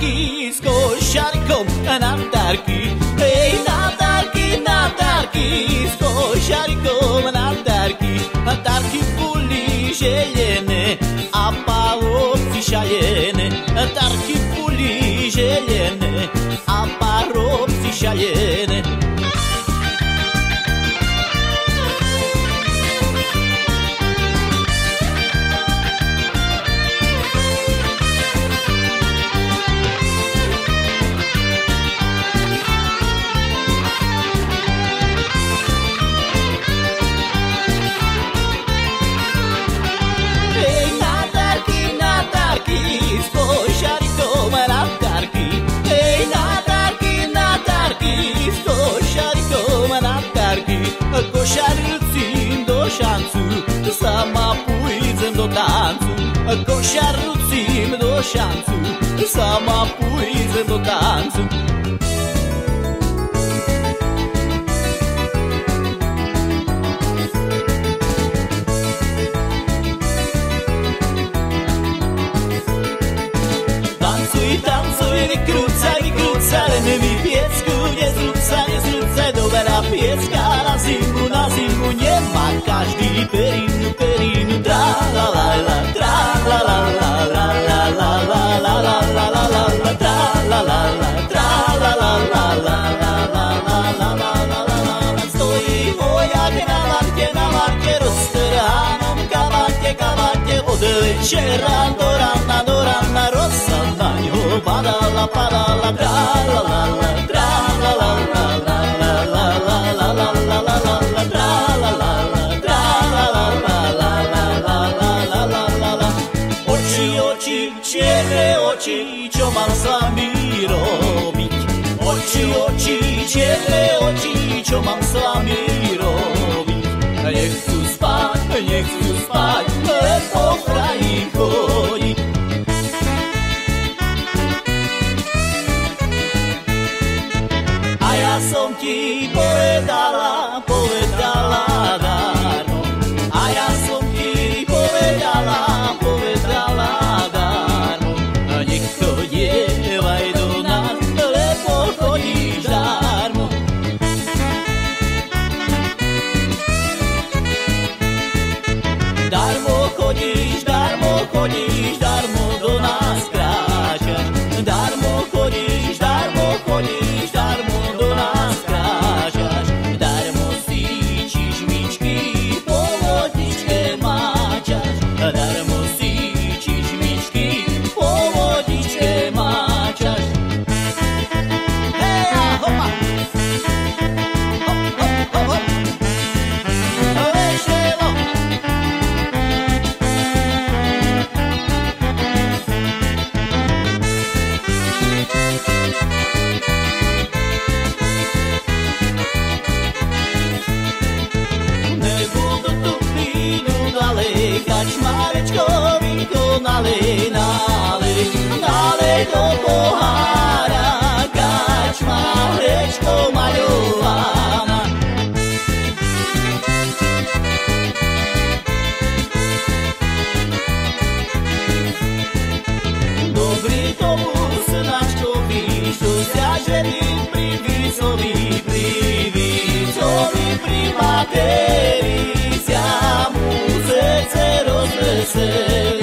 tarky s košarikom na tarky. Hej, na tarky s košarikom na tarky. Tarky boli želené a palovci šalené. Tarky boli želené a palovci šalené. Košaricím do šancu, sama pôjdem do tancu. Košaricím do šancu, sama pôjdem do tancu. Tancuj, tancuj, vykrúcaj, len mi piecku nezrúcaj, dobrá piecka. Na zimu nemá každý perinu, tra la la la, tra la la la, la la la la la la la la la la, tra la la la, tra la la la la la la la la la la la. Stojí vojak na varte, roztrhanom kabate, od večera do rana, rosa na ňo padala, tra la la la, tra la la la la la la la la la la la. Čierne oči, čo mám s vami robiť? Oči, čierne oči, čo mám s vami robiť? Nechcú spať, len po kraji chodiť. A ja som ti povedala dárno. A ja som ti povedala chodíš, darmo do nás kráčaš. Darmo chodíš, darmo do nás kráčaš. Darmo síčiš myčky, po vodičke máčaš. Darmo síčiš myčky, po vodičke máčaš. Hej, hopa! Hop, hop, hop, hop! Vešelo! Kačmarečko, vínko nalej do pohára, kačmarečko maľovaná. Dobrý tomu snáčko víš, to zťažený pri výcovi, pri matérii, zja mu srdce rozveselí.